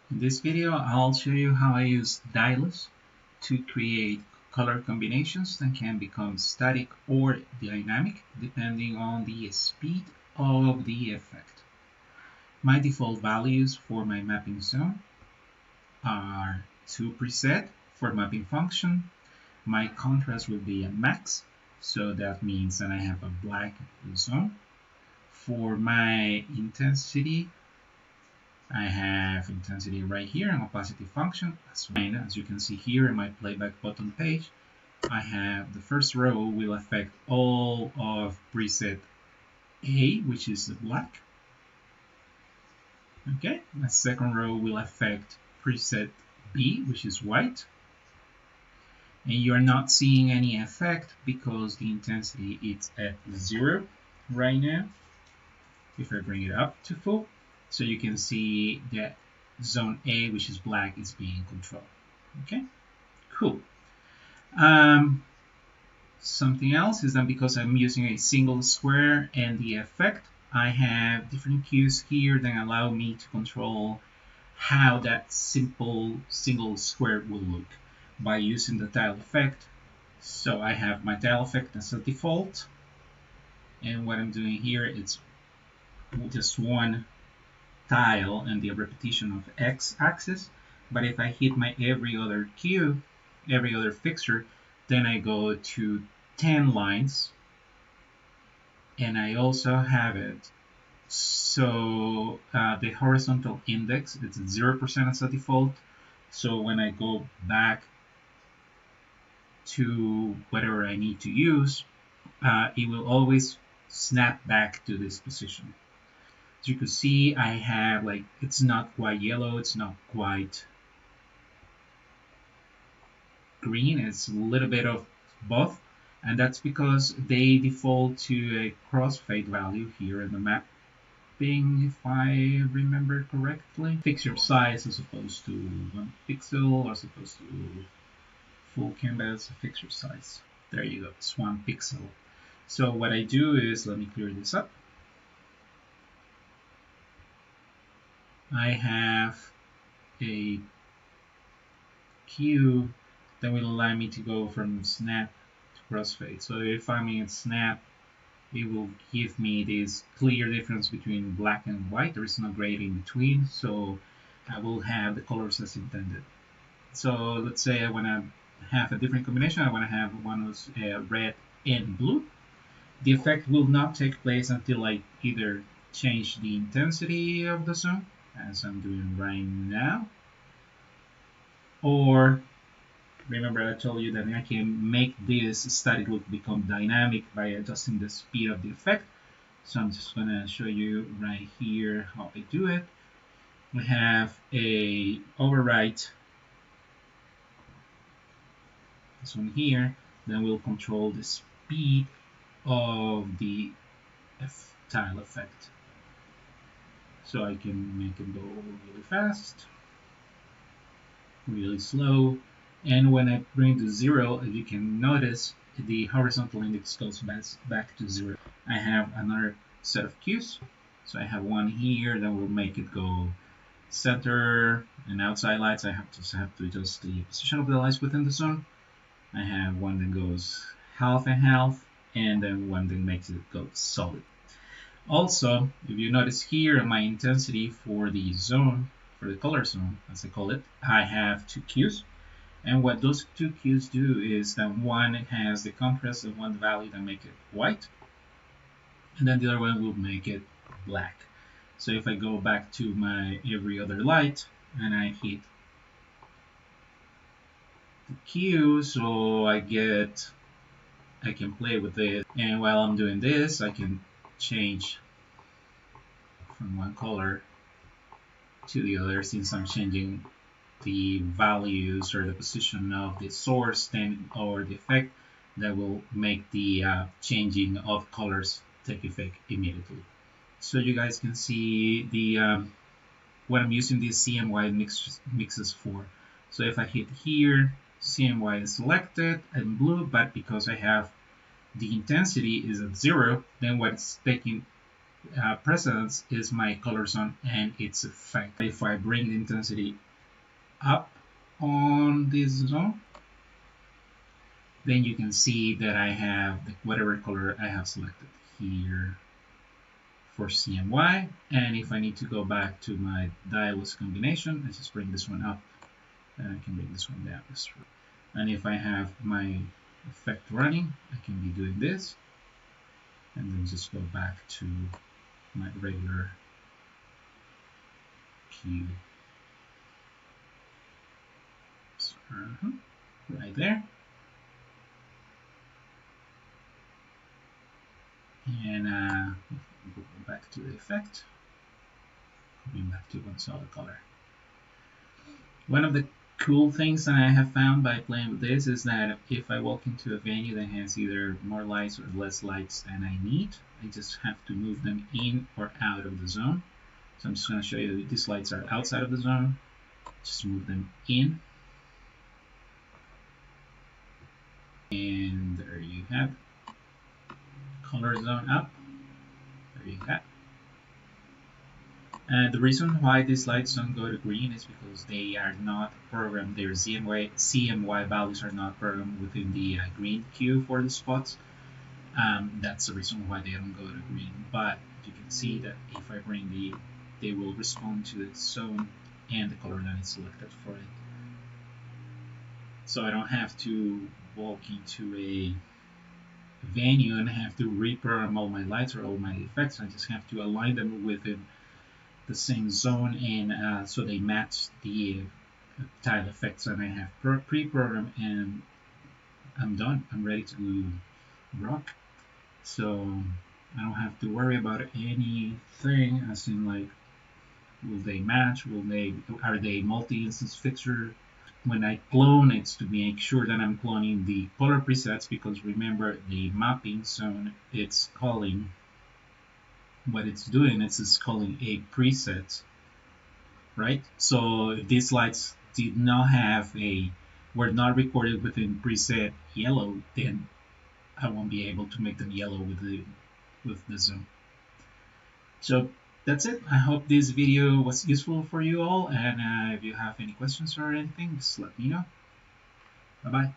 In this video, I'll show you how I use Dylos to create color combinations that can become static or dynamic depending on the speed of the effect. My default values for my mapping zone are 2 preset for mapping function. My contrast will be at max, so that means that I have a black zone. For my intensity, I have intensity right here and opacity function. As you can see here in my playback button page, I have the first row will affect all of preset A, which is the black. Okay, the second row will affect preset B, which is white. And you're not seeing any effect because the intensity is at 0 right now. If I bring it up to full, so you can see that zone A, which is black, is being controlled. Okay, cool. Something else is that because I'm using a single square and the effect, I have different cues here that allow me to control how that simple single square will look by using the tile effect. So I have my tile effect as a default, and what I'm doing here is just one tile and the repetition of x-axis. But if I hit my every other cue, every other fixture, then I go to 10 lines, and I also have it so the horizontal index it's 0% as a default. So when I go back to whatever I need to use, it will always snap back to this position. As you can see, I have like, it's not quite yellow, it's not quite green, it's a little bit of both, and that's because they default to a crossfade value here in the mapping, if I remember correctly. Fixture size as opposed to 1 pixel, as opposed to full canvas fixture size. There you go, it's 1 pixel. So what I do is, let me clear this up. I have a cue that will allow me to go from snap to crossfade. So if I'm in snap, it will give me this clear difference between black and white. There is no gray in between, so I will have the colors as intended. So let's say I want to have a different combination. I want to have one with red and blue. The effect will not take place until I either change the intensity of the zone, as I'm doing right now, or remember I told you that I can make this static look become dynamic by adjusting the speed of the effect. So I'm just going to show you right here how I do it. We have a overwrite, this one here, then we'll control the speed of the tile effect. So I can make it go really fast, really slow, and when I bring to 0, as you can notice, the horizontal index goes back to 0. I have another set of cues, so I have one here that will make it go center and outside lights. I have to adjust the position of the lights within the zone. I have one that goes half and half, and then one that makes it go solid. Also, if you notice here my intensity for the zone, for the color zone, as I call it, I have 2 cues. And what those 2 cues do is that one has the contrast of one value that make it white, and then the other one will make it black. So if I go back to my every other light and I hit the cue, so I can play with it, and while I'm doing this, I can change from one color to the other since I'm changing the values or the position of the source then or the effect that will make the changing of colors take effect immediately. So you guys can see the what I'm using these CMY mixes for. So if I hit here, CMY is selected and blue, but because I have the intensity is at 0, then what it's taking Presence is my color zone and its effect. If I bring the intensity up on this zone, then you can see that I have whatever color I have selected here for CMY. And if I need to go back to my Dylos combination, I just bring this one up and I can bring this one down. And if I have my effect running, I can be doing this and then just go back to my regular Q. Right there. And go back to the effect, going back to one solid color. One of the cool things that I have found by playing with this is that if I walk into a venue that has either more lights or less lights than I need, I just have to move them in or out of the zone. So I'm just going to show you that these lights are outside of the zone. Just move them in. And there you have color zone up. There you have. The reason why these lights don't go to green is because they are not programmed, their CMY values are not programmed within the green queue for the spots. That's the reason why they don't go to green. But you can see that if I bring they will respond to the zone and the color that is selected for it. So I don't have to walk into a venue and have to reprogram all my lights or all my effects. I just have to align them within the same zone, and so they match the tile effects that I have pre-programmed, and I'm done. I'm ready to rock. So I don't have to worry about anything, as in like, will they match? Are they multi-instance fixture? When I clone, it's to make sure that I'm cloning the color presets, because remember the mapping zone, it's calling what it's doing. It's just calling a preset, right? So if these lights were not recorded within preset yellow, then I won't be able to make them yellow with the zoom. So that's it. I hope this video was useful for you all, and if you have any questions or anything, just let me know. Bye bye.